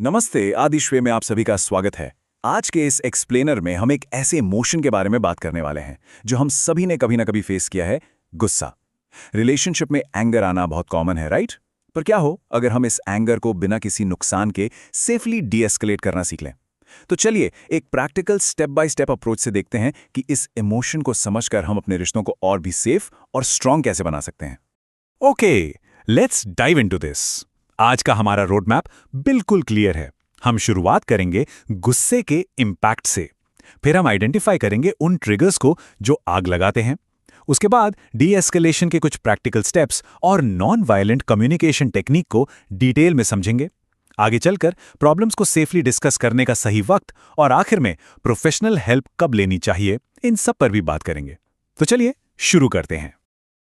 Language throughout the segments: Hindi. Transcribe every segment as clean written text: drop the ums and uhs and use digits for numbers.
नमस्ते, आदिश्वे में आप सभी का स्वागत है। आज के इस एक्सप्लेनर में हम एक ऐसे इमोशन के बारे में बात करने वाले हैं जो हम सभी ने कभी ना कभी फेस किया है, गुस्सा। रिलेशनशिप में एंगर आना बहुत कॉमन है, राइट? पर क्या हो अगर हम इस एंगर को बिना किसी नुकसान के सेफली डीएस्केलेट करना सीख लें? तो चलिए एक practical step by step approach से देखते हैं कि इस इमोशन को समझकर हम अपने रिश्तों को और भी सेफ और स्ट्रांग कैसे बना सकते हैं। Okay, let's dive into this. आज का हमारा रोड मैप बिल्कुल क्लियर है। हम शुरुआत करेंगे गुस्से के इम्पैक्ट से, फिर हम आइडेंटिफाई करेंगे उन ट्रिगर्स को जो आग लगाते हैं। उसके बाद डी एस्केलेशन के कुछ प्रैक्टिकल स्टेप्स और नॉन वायलेंट कम्युनिकेशन टेक्निक को डिटेल में समझेंगे। आगे चलकर प्रॉब्लम्स को सेफली डिस्कस करने का सही वक्त और आखिर में प्रोफेशनल हेल्प कब लेनी चाहिए, इन सब पर भी बात करेंगे। तो चलिए शुरू करते हैं।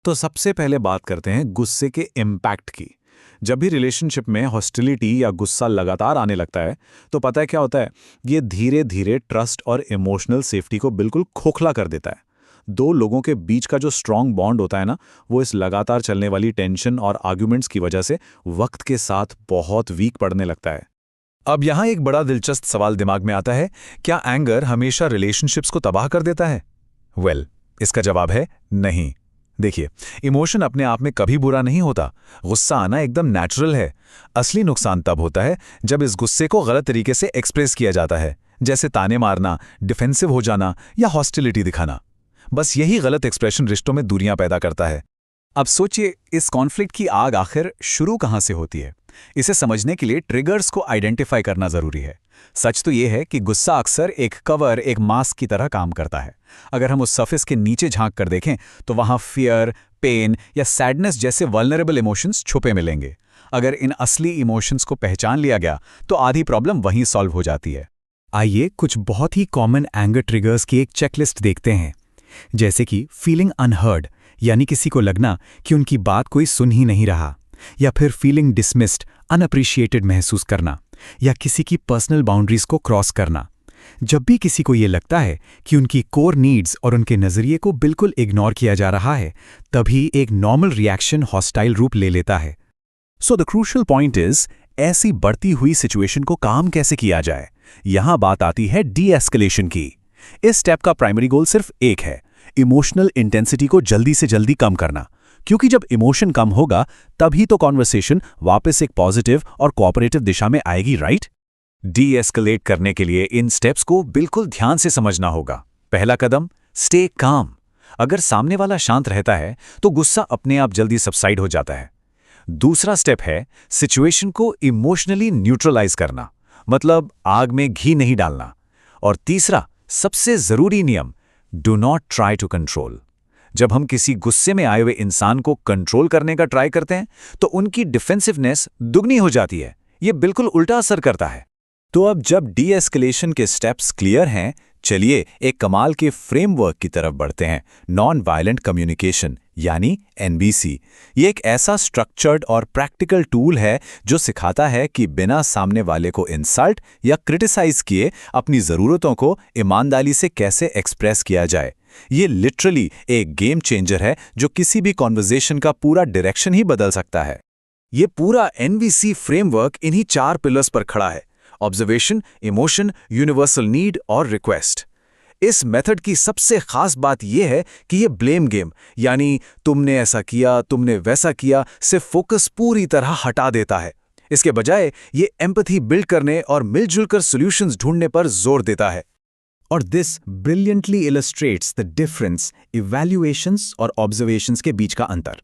तो सबसे पहले बात करते हैं गुस्से के इम्पैक्ट की। जब भी रिलेशनशिप में हॉस्टिलिटी या गुस्सा लगातार आने लगता है तो पता है क्या होता है, ये धीरे धीरे ट्रस्ट और इमोशनल सेफ्टी को बिल्कुल खोखला कर देता है। दो लोगों के बीच का जो स्ट्रांग बॉन्ड होता है ना, वो इस लगातार चलने वाली टेंशन और आर्ग्यूमेंट्स की वजह से वक्त के साथ बहुत वीक पड़ने लगता है। अब यहाँ एक बड़ा दिलचस्प सवाल दिमाग में आता है, क्या एंगर हमेशा रिलेशनशिप्स को तबाह कर देता है? इसका जवाब है नहीं। देखिए, इमोशन अपने आप में कभी बुरा नहीं होता। गुस्सा आना एकदम नेचुरल है। असली नुकसान तब होता है जब इस गुस्से को गलत तरीके से एक्सप्रेस किया जाता है, जैसे ताने मारना, डिफेंसिव हो जाना या हॉस्टिलिटी दिखाना। बस यही गलत एक्सप्रेशन रिश्तों में दूरियां पैदा करता है। अब सोचिए, इस कॉन्फ्लिक्ट की आग आखिर शुरू कहां से होती है? इसे समझने के लिए ट्रिगर्स को आइडेंटिफाई करना जरूरी है। सच तो यह है कि गुस्सा अक्सर एक कवर, एक मास्क की तरह काम करता है। अगर हम उस सरफेस के नीचे झांक कर देखें तो वहां फियर, पेन या सैडनेस जैसे वल्नरेबल इमोशंस छुपे मिलेंगे। अगर इन असली इमोशंस को पहचान लिया गया तो आधी प्रॉब्लम वहीं सॉल्व हो जाती है। आइए कुछ बहुत ही कॉमन एंगर ट्रिगर्स की एक चेकलिस्ट देखते हैं। जैसे कि फीलिंग अनहर्ड, यानी किसी को लगना कि उनकी बात कोई सुन ही नहीं रहा, या फिर फीलिंग डिसमिस्ड, अनअप्रिशिएटेड महसूस करना, या किसी की पर्सनल बाउंड्रीज को क्रॉस करना। जब भी किसी को ये लगता है कि उनकी कोर नीड्स और उनके नजरिए को बिल्कुल इग्नोर किया जा रहा है, तभी एक नॉर्मल रिएक्शन हॉस्टाइल रूप ले लेता है। So the crucial point is, ऐसी बढ़ती हुई सिचुएशन को काम कैसे किया जाए? यहां बात आती है डी एस्केलेशन की। इस स्टेप का प्राइमरी गोल सिर्फ एक है, इमोशनल इंटेंसिटी को जल्दी से जल्दी कम करना। क्योंकि जब इमोशन कम होगा तभी तो कॉन्वर्सेशन वापस एक पॉजिटिव और कोऑपरेटिव दिशा में आएगी, राइट? डी एस्केलेट करने के लिए इन स्टेप्स को बिल्कुल ध्यान से समझना होगा। पहला कदम, स्टे काम। अगर सामने वाला शांत रहता है तो गुस्सा अपने आप जल्दी सबसाइड हो जाता है। दूसरा स्टेप है सिचुएशन को इमोशनली न्यूट्रलाइज करना, मतलब आग में घी नहीं डालना। और तीसरा, सबसे जरूरी नियम, do not try to control. जब हम किसी गुस्से में आए हुए इंसान को कंट्रोल करने का ट्राई करते हैं तो उनकी डिफेंसिवनेस दुगनी हो जाती है। यह बिल्कुल उल्टा असर करता है। तो अब जब डी एस्केलेशन के स्टेप्स क्लियर हैं, चलिए एक कमाल के फ्रेमवर्क की तरफ बढ़ते हैं, नॉन वायलेंट कम्युनिकेशन यानी एनवीसी। ये एक ऐसा स्ट्रक्चर्ड और प्रैक्टिकल टूल है जो सिखाता है कि बिना सामने वाले को इंसल्ट या क्रिटिसाइज किए अपनी ज़रूरतों को ईमानदारी से कैसे एक्सप्रेस किया जाए। ये लिटरली एक गेम चेंजर है जो किसी भी कॉन्वर्जेशन का पूरा डायरेक्शन ही बदल सकता है। ये पूरा एनवीसी फ्रेमवर्क इन्हीं 4 पिलर्स पर खड़ा है: ऑब्जर्वेशन, इमोशन, यूनिवर्सल नीड और रिक्वेस्ट। इस मेथड की सबसे खास बात यह है कि यह ब्लेम गेम, यानी तुमने ऐसा किया, तुमने वैसा किया, से फोकस पूरी तरह हटा देता है। इसके बजाय ये एम्पैथी बिल्ड करने और मिलजुल कर सॉल्यूशंस ढूंढने पर जोर देता है। और this brilliantly illustrates the difference evaluations और ऑब्जर्वेशंस के बीच का अंतर।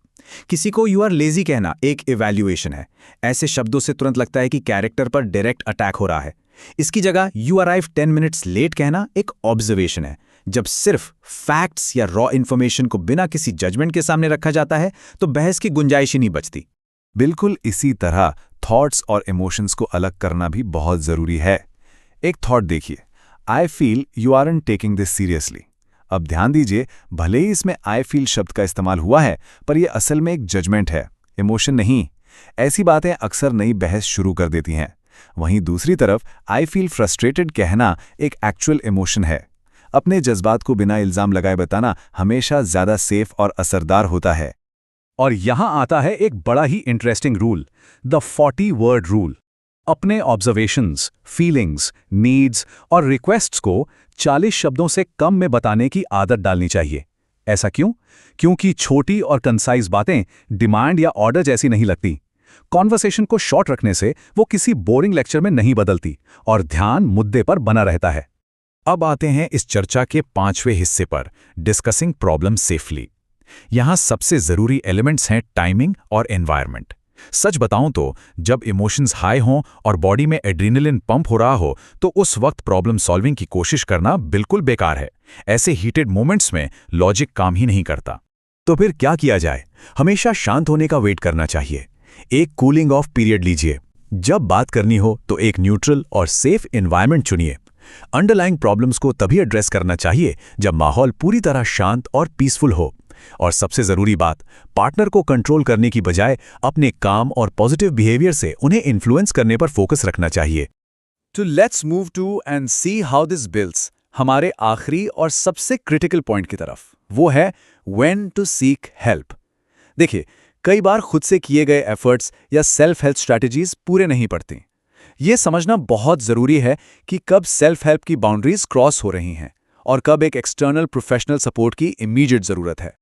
किसी को यू आर लेजी कहना एक इवैल्यूएशन है। ऐसे शब्दों से तुरंत लगता है कि कैरेक्टर पर डायरेक्ट अटैक हो रहा है। इसकी जगह यू अराइव 10 मिनट्स लेट कहना एक ऑब्जर्वेशन है। जब सिर्फ फैक्ट्स या रॉ इन्फॉर्मेशन को बिना किसी जजमेंट के सामने रखा जाता है तो बहस की गुंजाइश ही नहीं बचती। बिल्कुल इसी तरह थॉट्स और इमोशंस को अलग करना भी बहुत जरूरी है। एक थॉट देखिए, I feel you aren't taking this seriously. अब ध्यान दीजिए, भले ही इसमें आई फील शब्द का इस्तेमाल हुआ है, पर यह असल में एक जजमेंट है, इमोशन नहीं। ऐसी बातें अक्सर नई बहस शुरू कर देती हैं। वहीं दूसरी तरफ आई फील फ्रस्ट्रेटेड कहना एक एक्चुअल इमोशन है। अपने जज्बात को बिना इल्जाम लगाए बताना हमेशा ज्यादा सेफ और असरदार होता है। और यहां आता है एक बड़ा ही interesting rule, the 40 word rule. अपने ऑब्जर्वेशंस, फीलिंग्स, नीड्स और रिक्वेस्ट्स को 40 शब्दों से कम में बताने की आदत डालनी चाहिए। ऐसा क्यों? क्योंकि छोटी और कंसाइज बातें डिमांड या ऑर्डर जैसी नहीं लगती। कॉन्वर्सेशन को शॉर्ट रखने से वो किसी बोरिंग लेक्चर में नहीं बदलती और ध्यान मुद्दे पर बना रहता है। अब आते हैं इस चर्चा के 5वें हिस्से पर, डिस्कसिंग प्रॉब्लम सेफली। यहां सबसे जरूरी एलिमेंट्स हैं टाइमिंग और एनवायरनमेंट। सच बताऊं तो जब इमोशंस हाई हों और बॉडी में एड्रेनलिन पंप हो रहा हो तो उस वक्त प्रॉब्लम सॉल्विंग की कोशिश करना बिल्कुल बेकार है। ऐसे हीटेड मोमेंट्स में लॉजिक काम ही नहीं करता। तो फिर क्या किया जाए? हमेशा शांत होने का वेट करना चाहिए। एक कूलिंग ऑफ पीरियड लीजिए। जब बात करनी हो तो एक न्यूट्रल और सेफ एनवायरनमेंट चुनिए। अंडरलाइंग प्रॉब्लम्स को तभी एड्रेस करना चाहिए जब माहौल पूरी तरह शांत और पीसफुल हो। और सबसे जरूरी बात, पार्टनर को कंट्रोल करने की बजाय अपने काम और पॉजिटिव बिहेवियर से उन्हें इन्फ्लुएंस करने पर फोकस रखना चाहिए। तो let's move to and see how this builds हमारे आखिरी और सबसे क्रिटिकल पॉइंट की तरफ। वो है व्हेन टू सीक हेल्प। देखिए, कई बार खुद से किए गए एफर्ट्स या सेल्फ हेल्प स्ट्रैटेजीज पूरे नहीं पड़ती। ये समझना बहुत जरूरी है कि कब सेल्फ हेल्प की बाउंड्रीज क्रॉस हो रही हैं और कब एक एक्सटर्नल प्रोफेशनल सपोर्ट की इमीडिएट जरूरत है।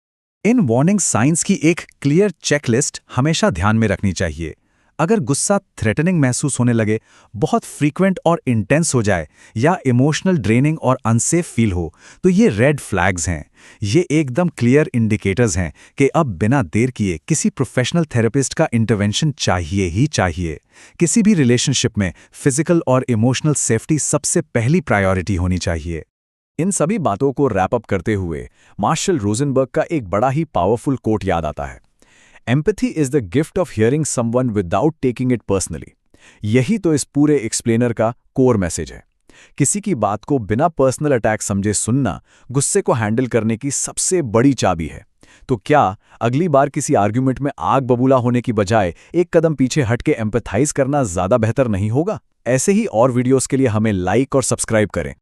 इन वार्निंग साइंस की एक क्लियर चेकलिस्ट हमेशा ध्यान में रखनी चाहिए। अगर गुस्सा थ्रेटनिंग महसूस होने लगे, बहुत फ्रीक्वेंट और इंटेंस हो जाए या इमोशनल ड्रेनिंग और अनसेफ फील हो, तो ये रेड फ्लैग्स हैं। ये एकदम क्लियर इंडिकेटर्स हैं कि अब बिना देर किए किसी प्रोफेशनल थेरेपिस्ट का इंटरवेंशन चाहिए ही चाहिए। किसी भी रिलेशनशिप में फिजिकल और इमोशनल सेफ्टी सबसे पहली प्रायोरिटी होनी चाहिए। इन सभी बातों को रैप अप करते हुए मार्शल रोजनबर्ग का एक बड़ा ही पावरफुल कोट याद आता है, empathy is the gift of hearing someone without taking it personally. यही तो इस पूरे एक्सप्लेनर का कोर मैसेज है। किसी की बात को बिना पर्सनल अटैक समझे सुनना गुस्से को हैंडल करने की सबसे बड़ी चाबी है। तो क्या अगली बार किसी आर्ग्यूमेंट में आग बबूला होने की बजाय एक कदम पीछे हट के एम्पैथाइज करना ज्यादा बेहतर नहीं होगा? ऐसे ही और वीडियोस के लिए हमें लाइक और सब्सक्राइब करें।